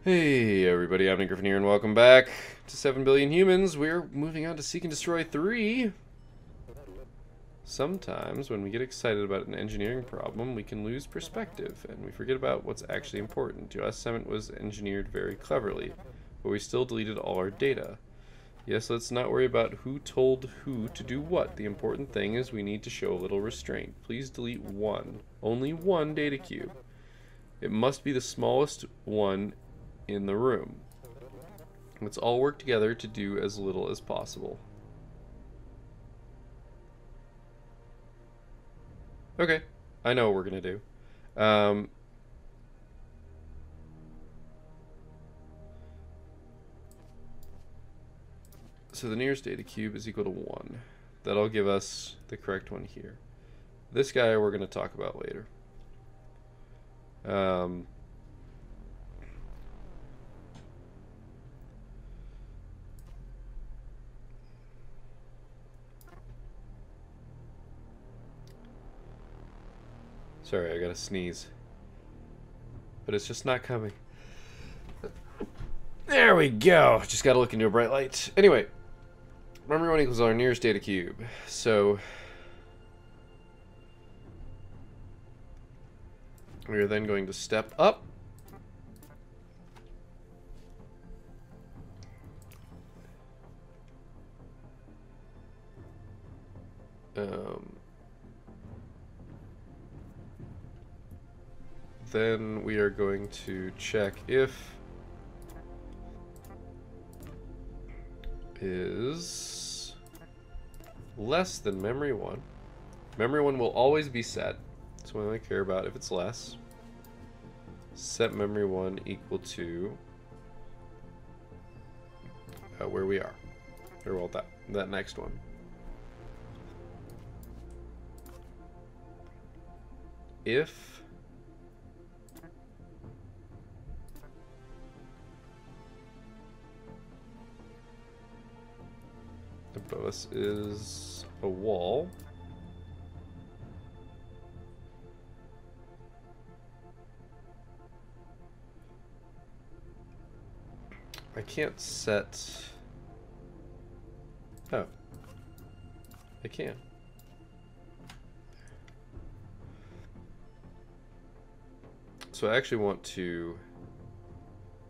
Hey everybody, I'm Nick Griffin here, and welcome back to 7 Billion Humans. We're moving on to Seek and Destroy 3. Sometimes, when we get excited about an engineering problem, we can lose perspective, and we forget about what's actually important. Yosemite was engineered very cleverly, but we still deleted all our data. Yes, let's not worry about who told who to do what. The important thing is we need to show a little restraint. Please delete one. Only one data cube. It must be the smallest one in the room. Let's all work together to do as little as possible. Okay, I know what we're gonna do. So the nearest data cube is equal to 1. That'll give us the correct one here. This guy we're gonna talk about later. Sorry, I gotta sneeze. But it's just not coming. There we go. Just gotta look into a bright light. Anyway, memory 1 equals our nearest data cube. So we are then going to step up. Then we are going to check if is less than memory 1. Memory 1 will always be set. That's what I care about. If it's less, set memory 1 equal to where we are. Or well, that next one. If above us is a wall, I can't set. Oh, I can. So I actually want to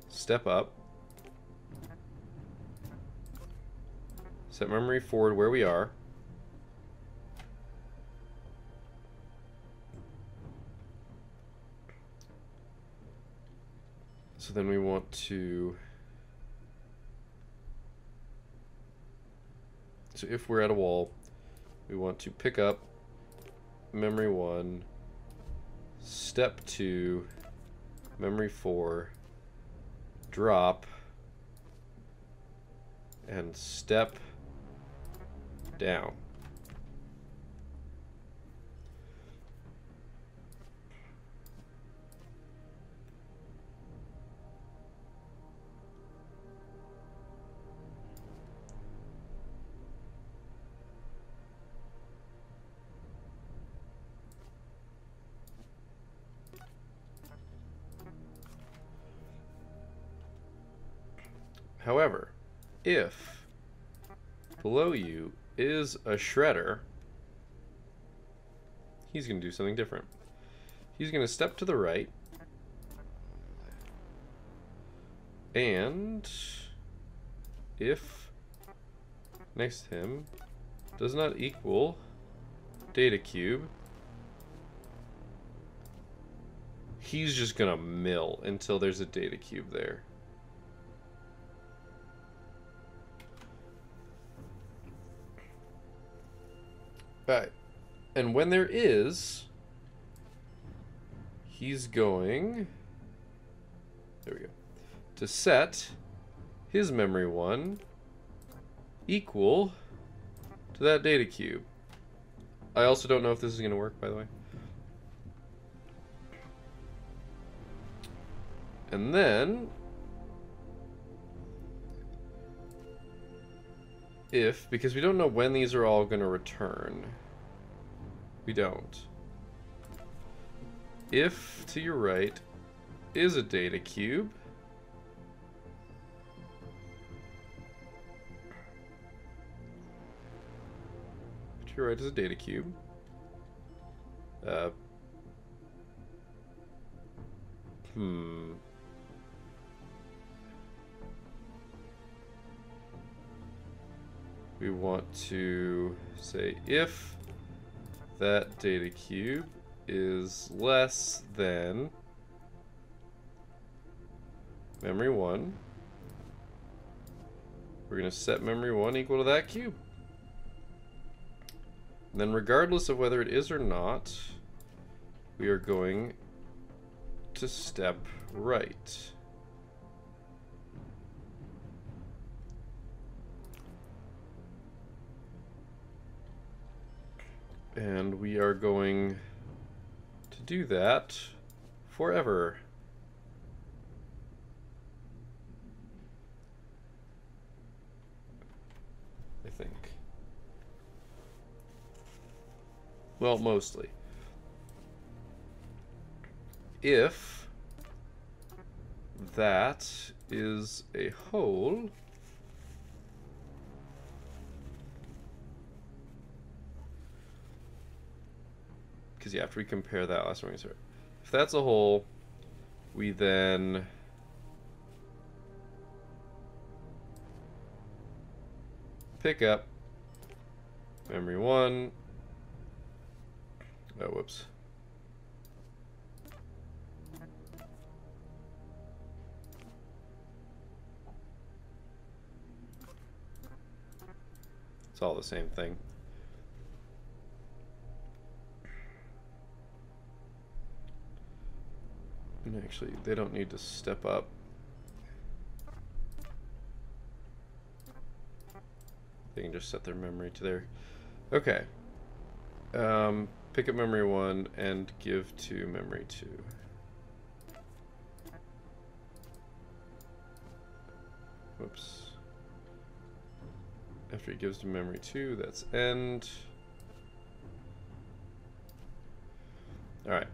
step up, set memory forward where we are, so then we want to, so if we're at a wall, we want to pick up memory 1, step 2, memory 4, drop, and step down. However, if below you is a shredder, he's going to do something different. He's going to step to the right, and if next to him does not equal data cube, he's just going to mill until there's a data cube there. Alright, and when there is, he's going, there we go, to set his memory 1 equal to that data cube. I also don't know if this is going to work, by the way. And then if, because we don't know when these are all going to return. We don't. If to your right is a data cube, to your right is a data cube. We want to say if that data cube is less than memory 1, we're going to set memory 1 equal to that cube. And then regardless of whether it is or not, we are going to step right. And we are going to do that forever. I think. Well, mostly. If that is a whole, because after we compare that last one, if that's a whole, we then pick up memory 1. Oh, whoops. It's all the same thing. And actually, they don't need to step up. They can just set their memory to their... Okay. Pick up memory 1 and give to memory 2. Whoops. After he gives to memory 2, that's end. Alright.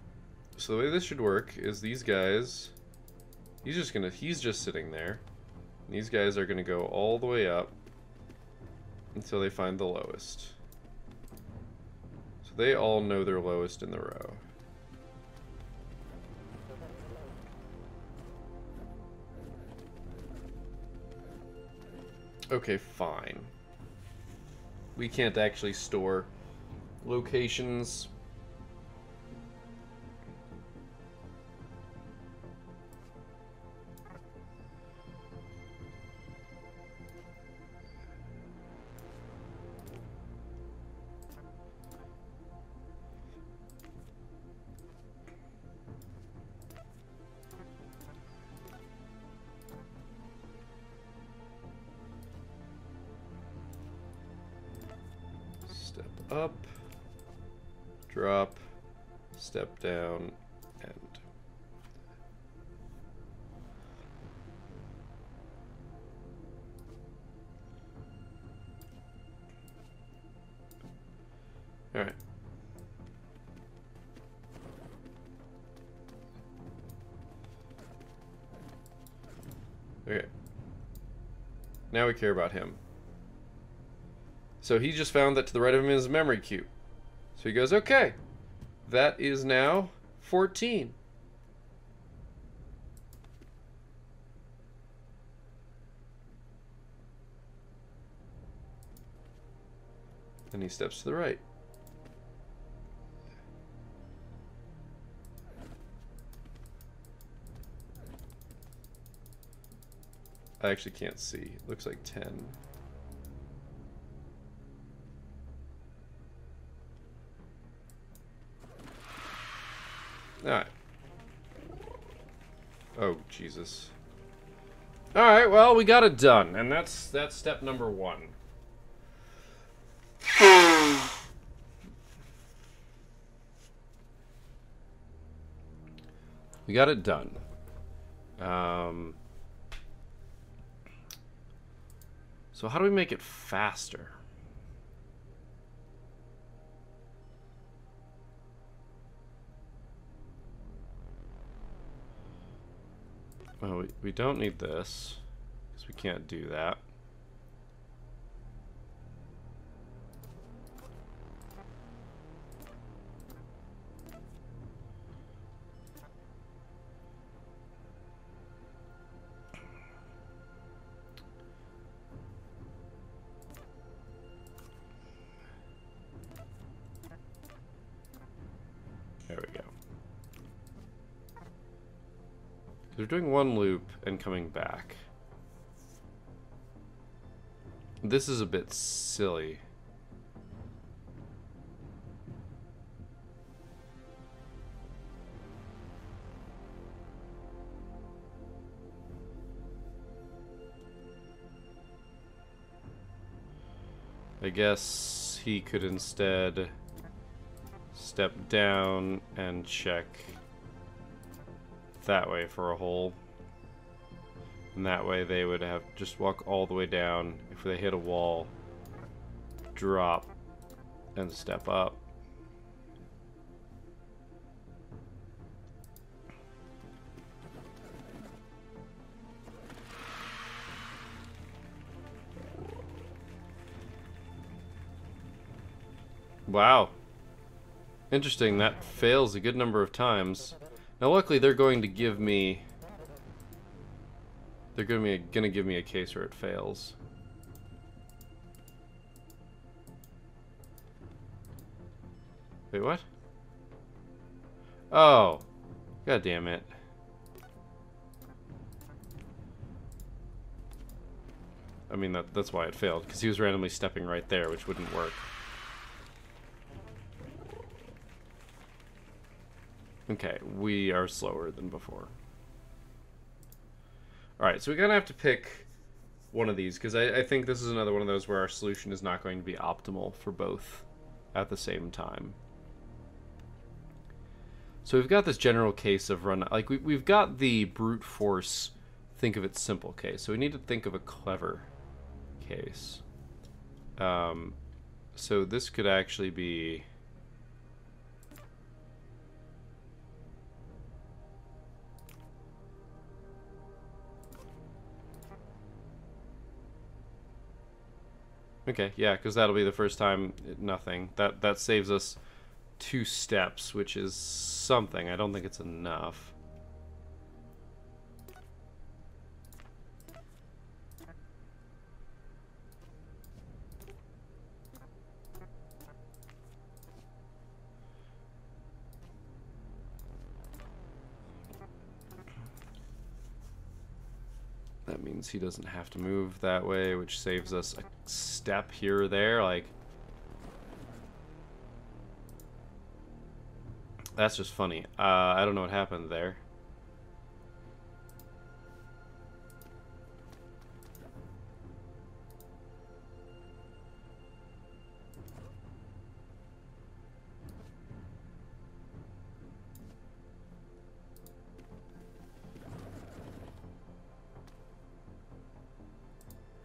So the way this should work is these guys, he's just sitting there. And these guys are gonna go all the way up until they find the lowest. So they all know they're lowest in the row. Okay, fine. We can't actually store locations. Up, drop, step down, end. All right. Okay. Now we care about him. So he just found that to the right of him is a memory cube. So he goes, okay, that is now 14. And he steps to the right. I actually can't see. It looks like 10. Alright. Oh, Jesus. Alright, well, we got it done. And that's step number 1. We got it done. So how do we make it faster? Well, we don't need this, because we can't do that. They're doing one loop and coming back. This is a bit silly. I guess he could instead step down and check that way for a hole. And that way they would have just walk all the way down. If they hit a wall, drop and step up. Wow. Interesting, that fails a good number of times. Now luckily they're going to give me... They're gonna give me a case where it fails. Wait, what? Oh. God damn it. I mean, that's why it failed, because he was randomly stepping right there, which wouldn't work. Okay, we are slower than before. Alright, so we're gonna have to pick one of these, because I think this is another one of those where our solution is not going to be optimal for both at the same time. So we've got this general case of run, like we've got the brute force think of it simple case, so we need to think of a clever case. So this could actually be... Okay, yeah, because that'll be the first time nothing. That saves us 2 steps, which is something. I don't think it's enough. That means he doesn't have to move that way, which saves us a step here or there. Like, that's just funny. I don't know what happened there.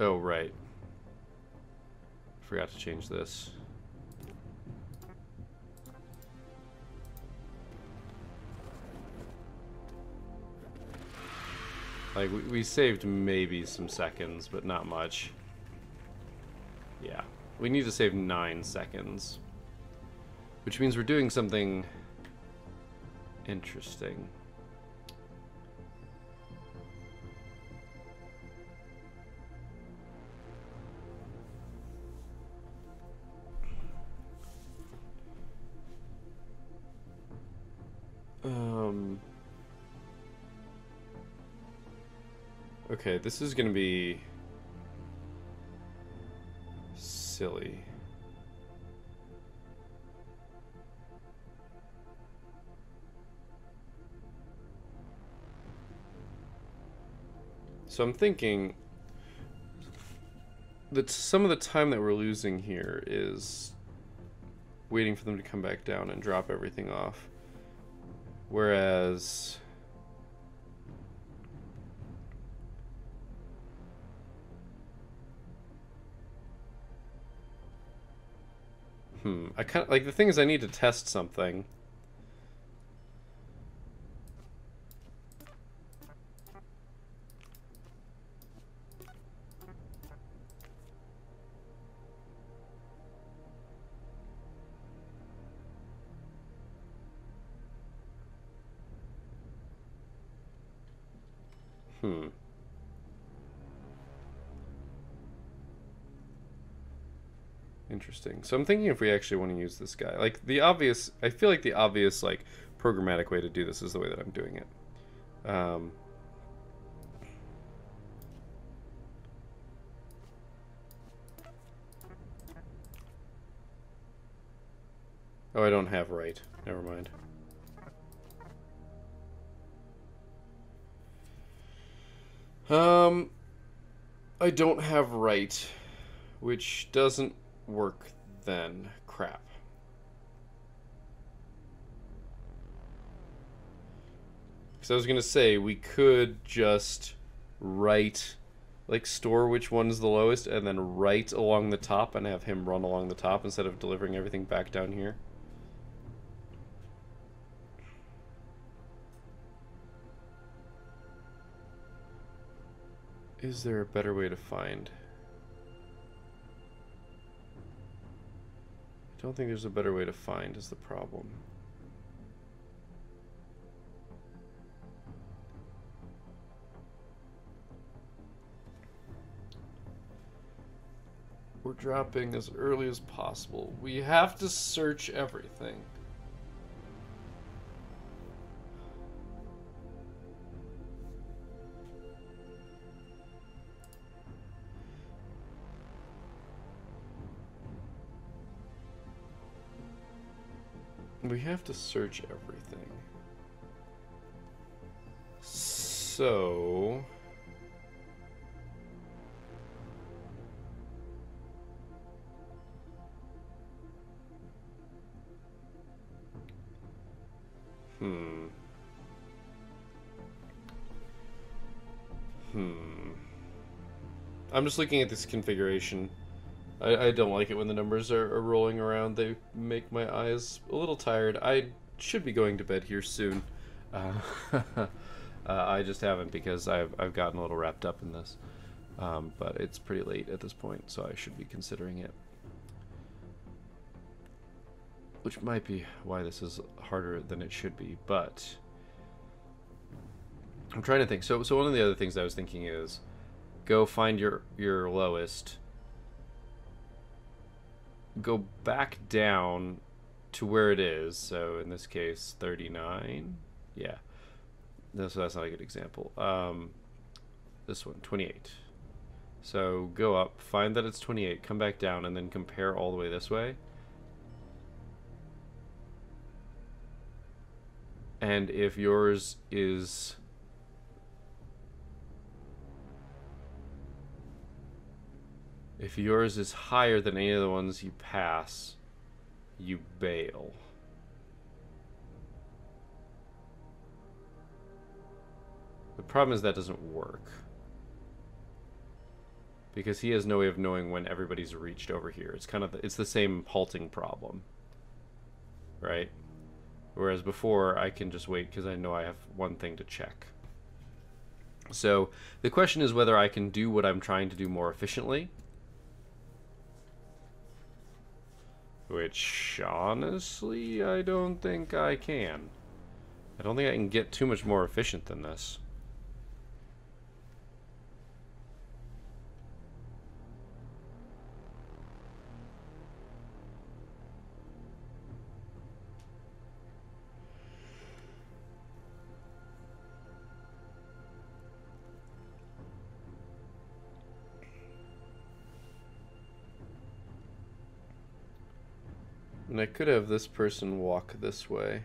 Oh, right. Forgot to change this. Like, we saved maybe some seconds, but not much. Yeah. We need to save 9 seconds. Which means we're doing something interesting. Okay, this is gonna be silly. So I'm thinking that some of the time that we're losing here is waiting for them to come back down and drop everything off. Whereas I kind of like, the thing is I need to test something. Interesting. So I'm thinking if we actually want to use this guy, like the obvious, I feel like the obvious like programmatic way to do this is the way that I'm doing it. Oh, I don't have right. Never mind. I don't have right, which doesn't work then. Crap. Because I was going to say, we could just write, like, store which one's the lowest, and then write along the top and have him run along the top instead of delivering everything back down here. Is there a better way to find? I don't think there's a better way to find is the problem. We're dropping as early as possible. We have to search everything. We have to search everything. So... I'm just looking at this configuration. I don't like it when the numbers are rolling around. They make my eyes a little tired. I should be going to bed here soon. I just haven't because I've gotten a little wrapped up in this. But it's pretty late at this point, so I should be considering it. Which might be why this is harder than it should be, but... I'm trying to think. So one of the other things I was thinking is, go find your lowest, go back down to where it is. So in this case, 39. Yeah, that's not a good example. This one, 28. So go up, find that it's 28, come back down, and then compare all the way this way. And if yours is... if yours is higher than any of the ones you pass, you bail. The problem is that doesn't work. Because he has no way of knowing when everybody's reached over here. It's kind of it's the same halting problem. Right? Whereas before, I can just wait because I know I have one thing to check. So the question is whether I can do what I'm trying to do more efficiently. Which, honestly, I don't think I can. I don't think I can get too much more efficient than this. And I could have this person walk this way.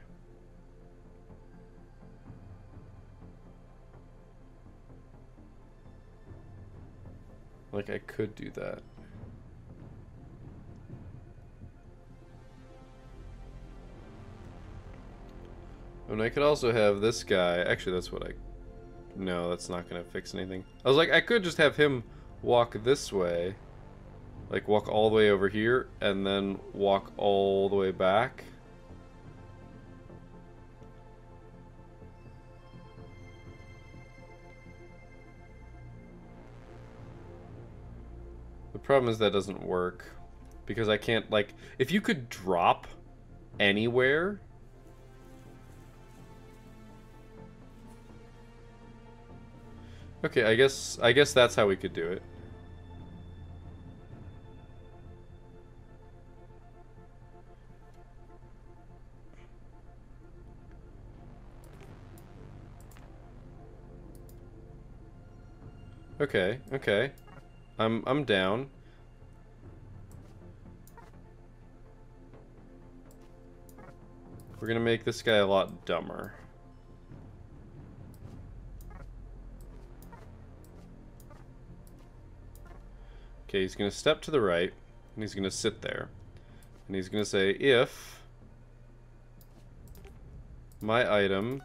Like, I could do that. And I could also have this guy... Actually, that's what I... No, that's not going to fix anything. I was like, I could just have him walk this way. Like, walk all the way over here, and then walk all the way back. The problem is that doesn't work. Because I can't, like... If you could drop anywhere... Okay, I guess that's how we could do it. Okay, okay. I'm down. we're going to make this guy a lot dumber. Okay, he's going to step to the right, and he's going to sit there. And he's going to say, if my item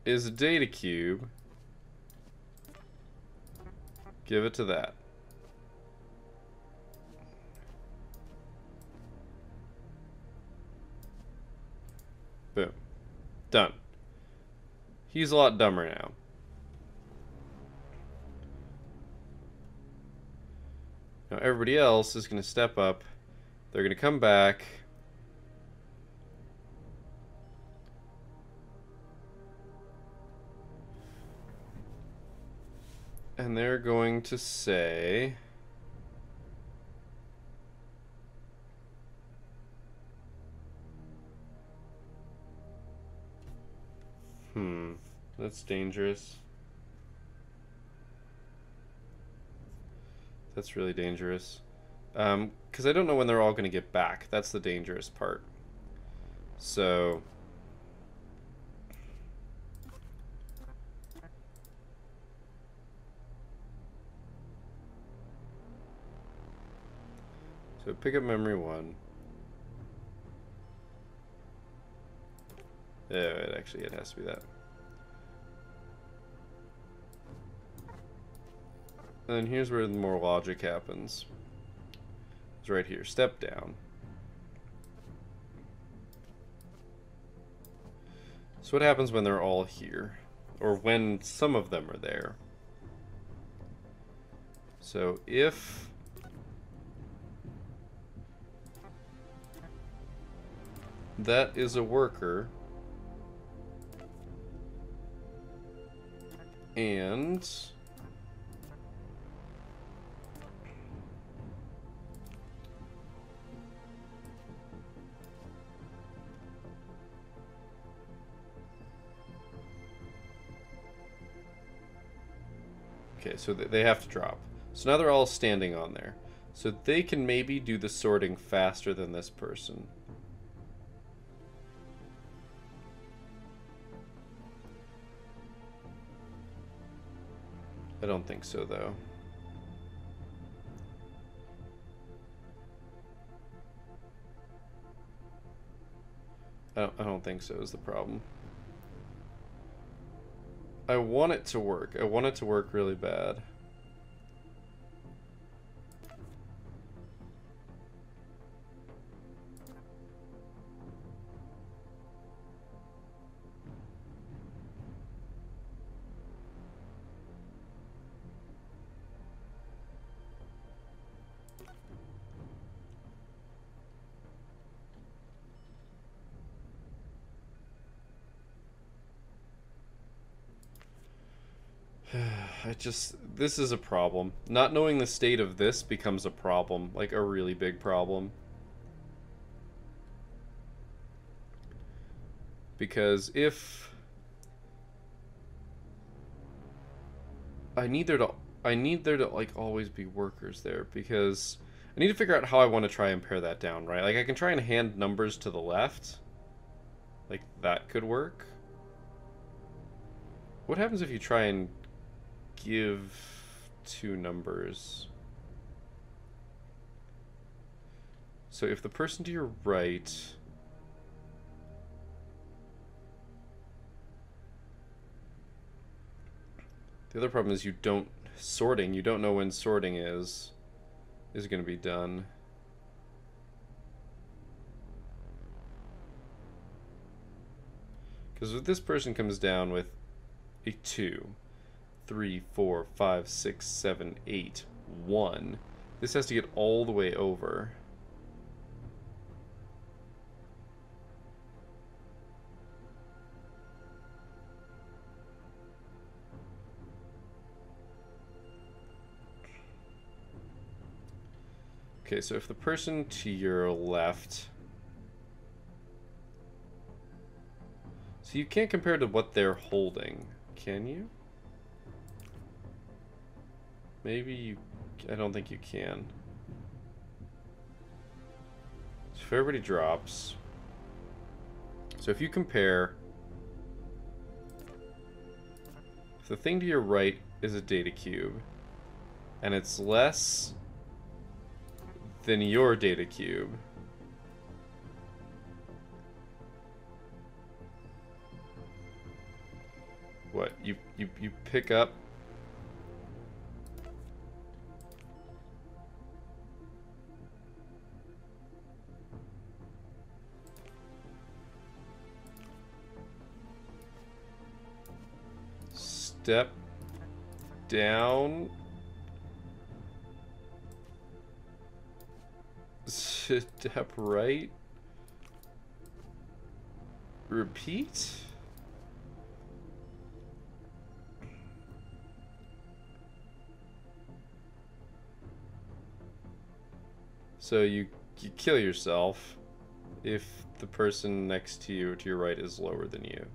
is a data cube, give it to that. Boom. Done. He's a lot dumber now. Now everybody else is going to step up. They're going to come back. And they're going to say... that's dangerous. That's really dangerous. Because I don't know when they're all going to get back. That's the dangerous part. So... so pick up memory 1. Actually, it has to be that. And then here's where the more logic happens. It's right here. Step down. So what happens when they're all here? Or when some of them are there? So if... that is a worker... and... okay, so they have to drop. So now they're all standing on there. So they can maybe do the sorting faster than this person. I don't think so, though. I don't think so is the problem. I want it to work. I want it to work really bad. This is a problem. Not knowing the state of this becomes a problem, like a really big problem. Because if I need there to like always be workers there, because I need to figure out how I want to try and pare that down, right? Like I can try and hand numbers to the left. Like that could work. What happens if you try and give 2 numbers? So if the person to your right... the other problem is you don't know when sorting is going to be done. Because if this person comes down with a 2, 3, 4, 5, 6, 7, 8, 1. This has to get all the way over. Okay, so if the person to your left... so you can't compare to what they're holding, can you? Maybe you... I don't think you can. So if everybody drops... So if you compare, if the thing to your right is a data cube, and it's less than your data cube, what, you pick up step down, step right, repeat. So you kill yourself if the person next to you, to your right, is lower than you.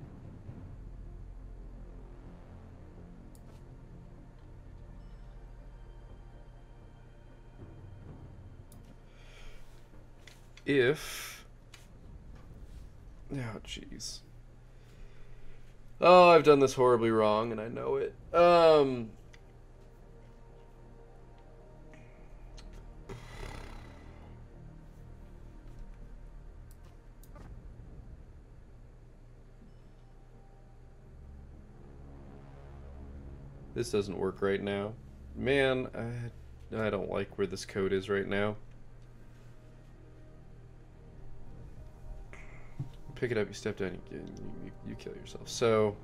If... Oh, jeez. Oh, I've done this horribly wrong, and I know it. This doesn't work right now. Man, I don't like where this code is right now. Pick it up, you step down, you kill yourself. So...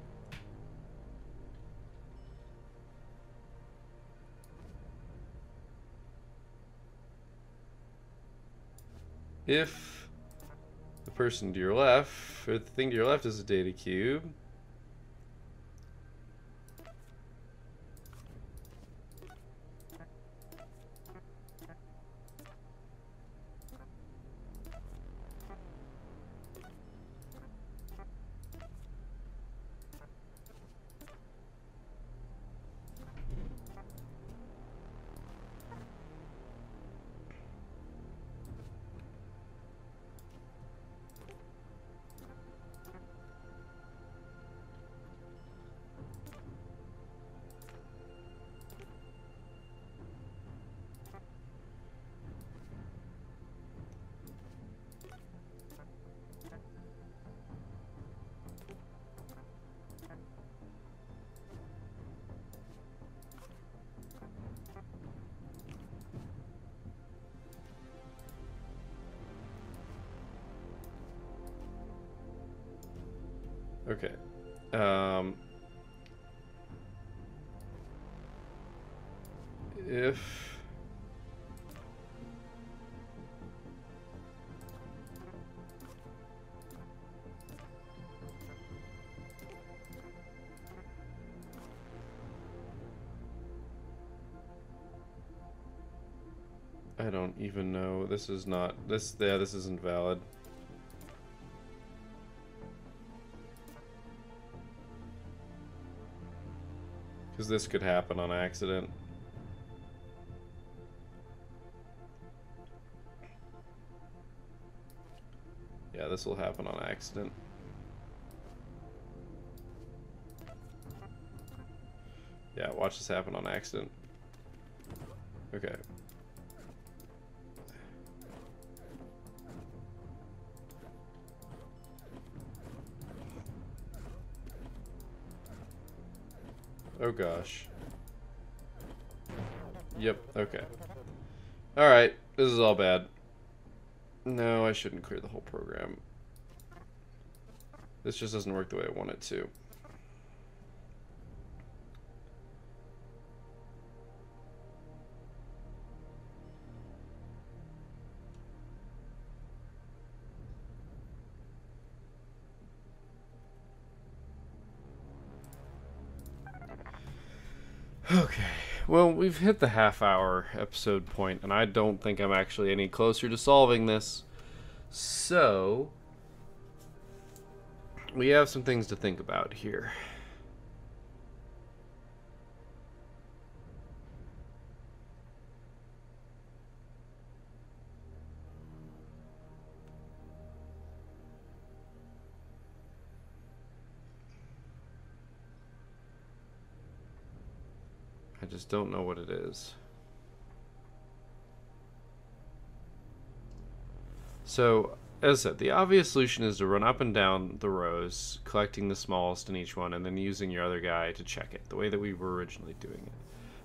if the person to your left, or the thing to your left is a data cube, okay. If I don't even know. This is not this. Yeah, this isn't valid. Because this could happen on accident. Yeah, this will happen on accident. Yeah, watch this happen on accident. Okay. Oh gosh. Yep, okay. Alright, this is all bad. No, I shouldn't clear the whole program. This just doesn't work the way I want it to. Okay, well, we've hit the half-hour episode point, and I don't think I'm actually any closer to solving this. So, we have some things to think about here. I just don't know what it is. So, as I said, the obvious solution is to run up and down the rows, collecting the smallest in each one, and then using your other guy to check it, the way that we were originally doing it.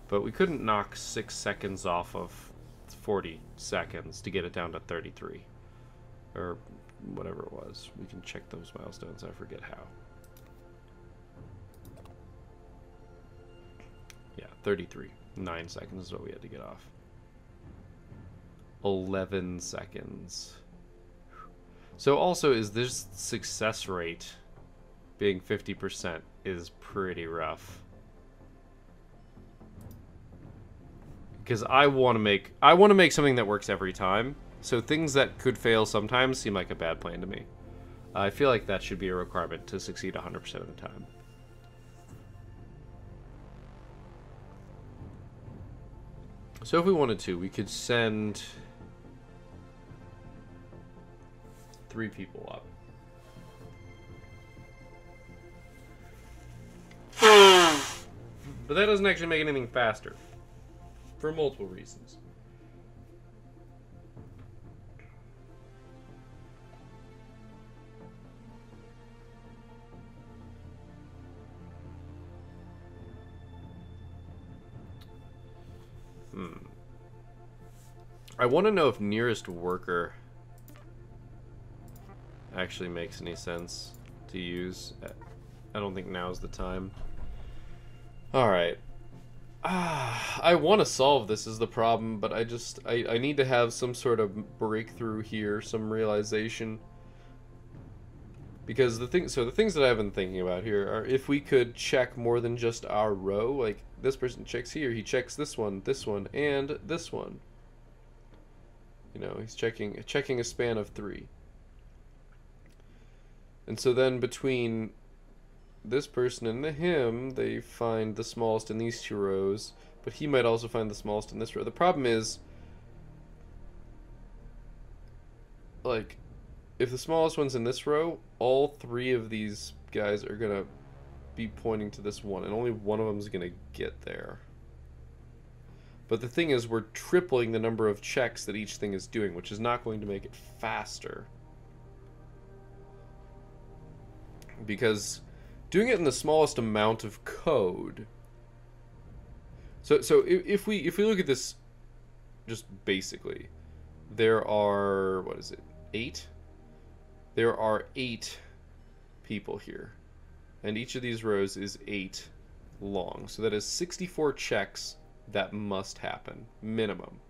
But we couldn't knock 6 seconds off of 40 seconds to get it down to 33. Or whatever it was. We can check those milestones, I forget how. Yeah, 33. 9 seconds is what we had to get off. 11 seconds. So also, is this success rate being 50% is pretty rough. Because I want to make something that works every time. So things that could fail sometimes seem like a bad plan to me. I feel like that should be a requirement to succeed 100% of the time. So if we wanted to, we could send 3 people up. But that doesn't actually make anything faster. For multiple reasons. I want to know if nearest worker actually makes any sense to use. I don't think now's the time. Alright. I want to solve this is the problem, but I need to have some sort of breakthrough here, some realization. Because the things that I've been thinking about here are if we could check more than just our row, like this person checks here, he checks this one, and this one. You know, he's checking a span of 3. And so then between this person and him, they find the smallest in these 2 rows, but he might also find the smallest in this row. The problem is, like, if the smallest one's in this row, all 3 of these guys are gonna be pointing to this one, and only one of them is gonna get there. But the thing is, we're tripling the number of checks that each thing is doing, which is not going to make it faster. Because doing it in the smallest amount of code. So if we look at this just basically, there are, what is it, 8? There are 8 people here. And each of these rows is 8 long. So that is 64 checks that must happen, minimum.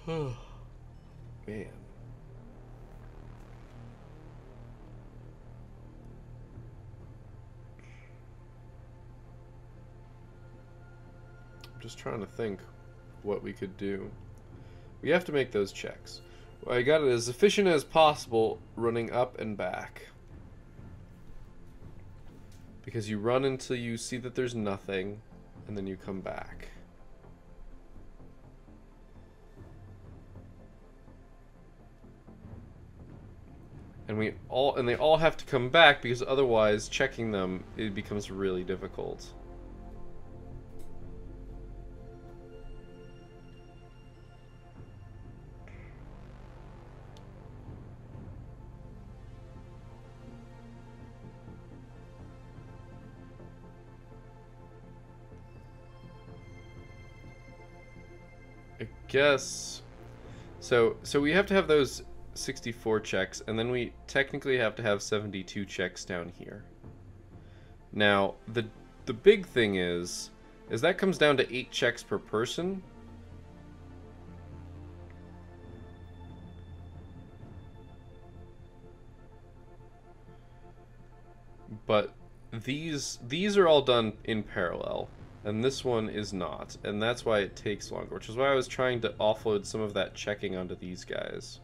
Man. I'm just trying to think what we could do. We have to make those checks. I got it as efficient as possible, running up and back. Because you run until you see that there's nothing, and then you come back. And they all have to come back, because otherwise checking them, it becomes really difficult. I guess so we have to have those 64 checks, and then we technically have to have 72 checks down here. Now, the big thing is that comes down to 8 checks per person. But these are all done in parallel, and this one is not, and that's why it takes longer, which is why I was trying to offload some of that checking onto these guys.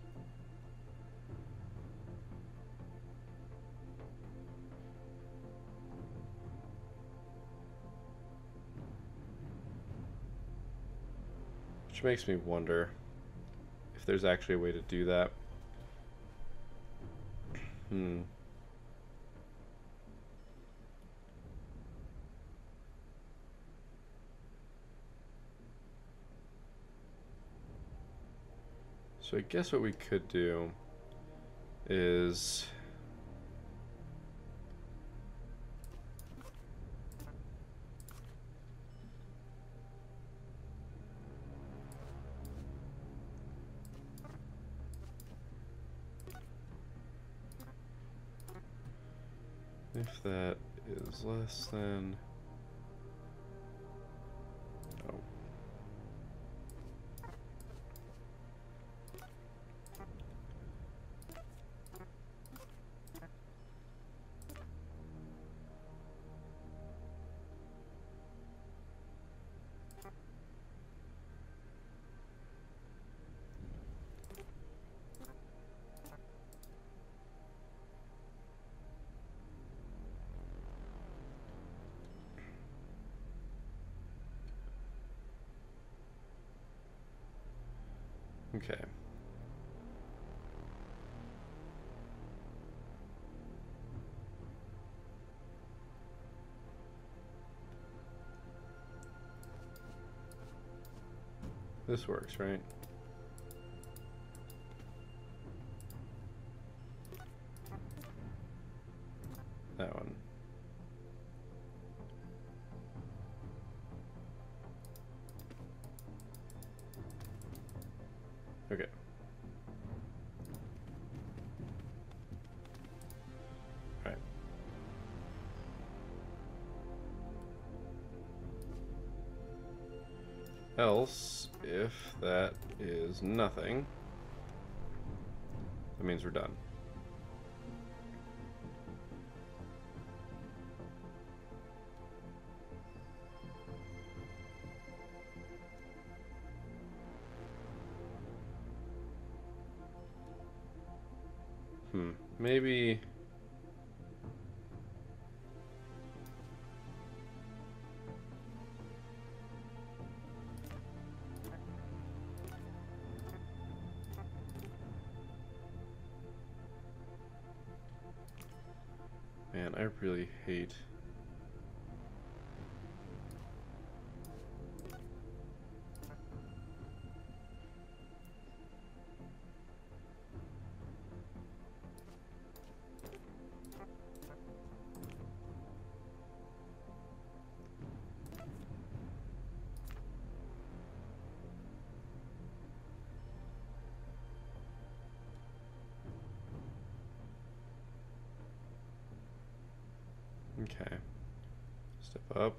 Which makes me wonder if there's actually a way to do that. Hmm. So I guess what we could do is if that is less than, oh, okay. This works, right? That one. Okay. Alright. Else, if that is nothing, that means we're done. Maybe... Man, I really hate... Okay. Step up.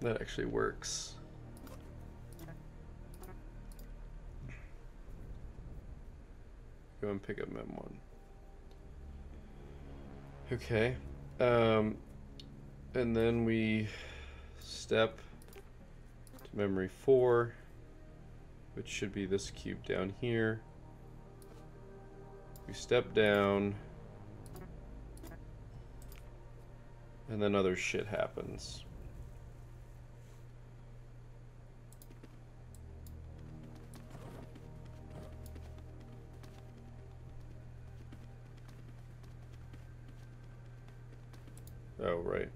That actually works. Go and pick up Mem1. Okay. And then we step to memory 4, which should be this cube down here. We step down, and then other shit happens. Oh, right.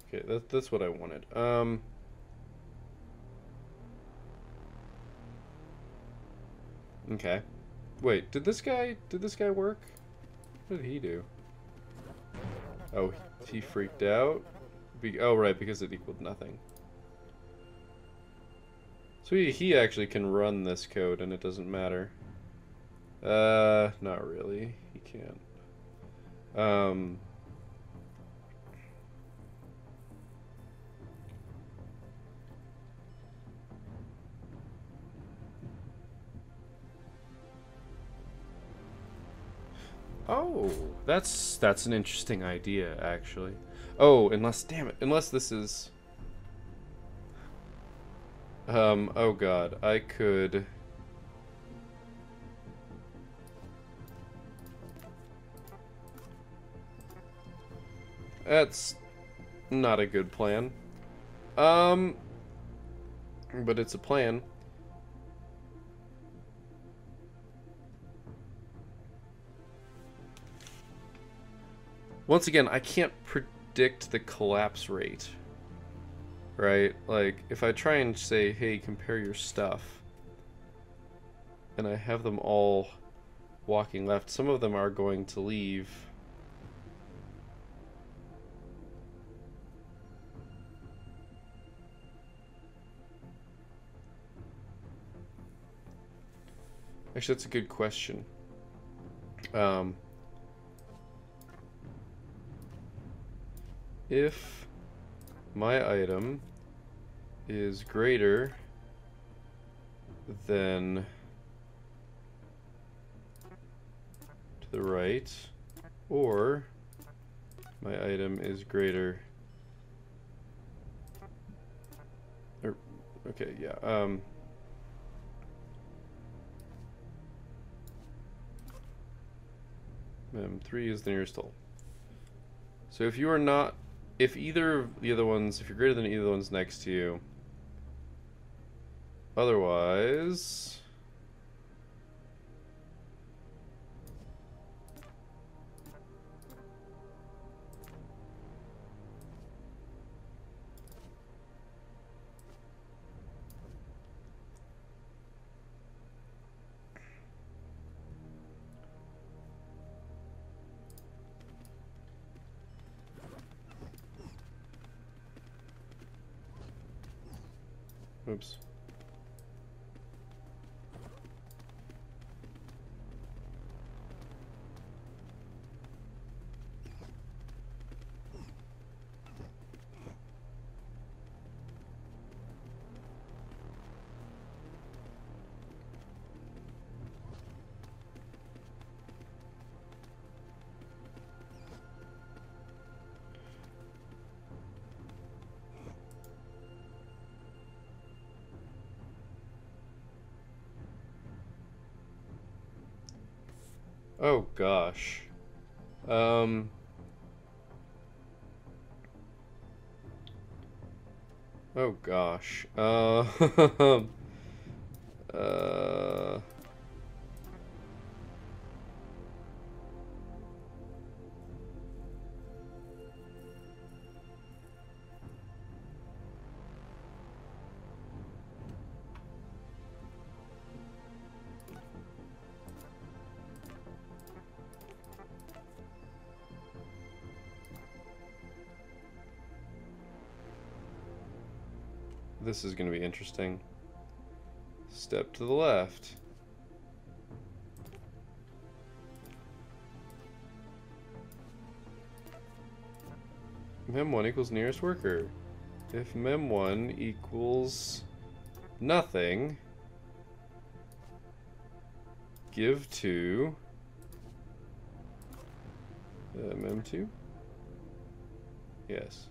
Okay, that's what I wanted. Okay. Wait, did this guy work? What did he do? Oh, he freaked out? Oh, right, because it equaled nothing. So he actually can run this code and it doesn't matter. Not really. He can't. Oh, that's an interesting idea, actually. Oh, damn it, unless this is... oh god, I could... That's not a good plan. But it's a plan. Once again, I can't predict the collapse rate. Right? Like, if I try and say, hey, compare your stuff, and I have them all walking left, some of them are going to leave. Actually, that's a good question. If my item is greater than to the right, or my item is greater, or, okay, yeah, mem3 is the nearest hole. So if you are not, if either of the other ones, if you're greater than either of the ones next to you, otherwise, oops. Oh gosh. Oh gosh. This is going to be interesting. Step to the left. Mem1 equals nearest worker. If mem1 equals nothing, give to mem2? Yes.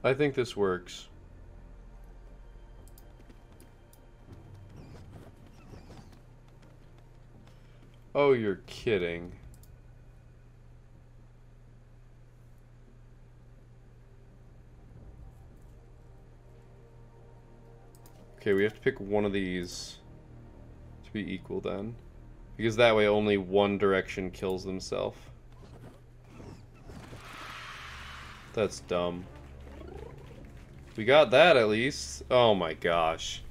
I think this works. Oh, you're kidding. Okay, we have to pick one of these to be equal then. Because that way only one direction kills themselves. That's dumb. We got that at least. Oh my gosh.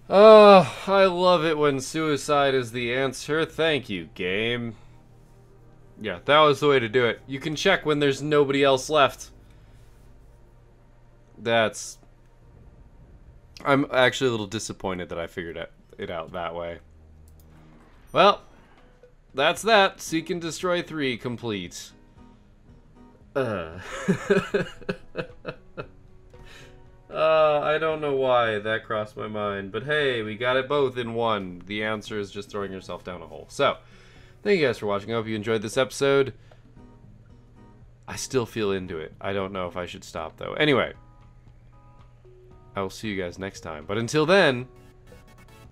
Oh, I love it when suicide is the answer. Thank you, game. Yeah, that was the way to do it. You can check when there's nobody else left. That's... I'm actually a little disappointed that I figured it out that way. Well, that's that. Seek and Destroy 3 complete. I don't know why that crossed my mind, but hey, we got it both in one. The answer is just throwing yourself down a hole. So, thank you guys for watching. I hope you enjoyed this episode. I still feel into it. I don't know if I should stop, though. Anyway, I will see you guys next time. But until then,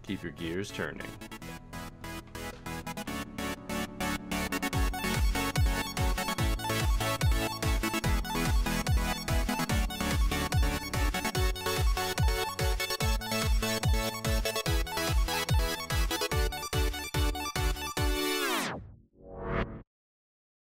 keep your gears turning.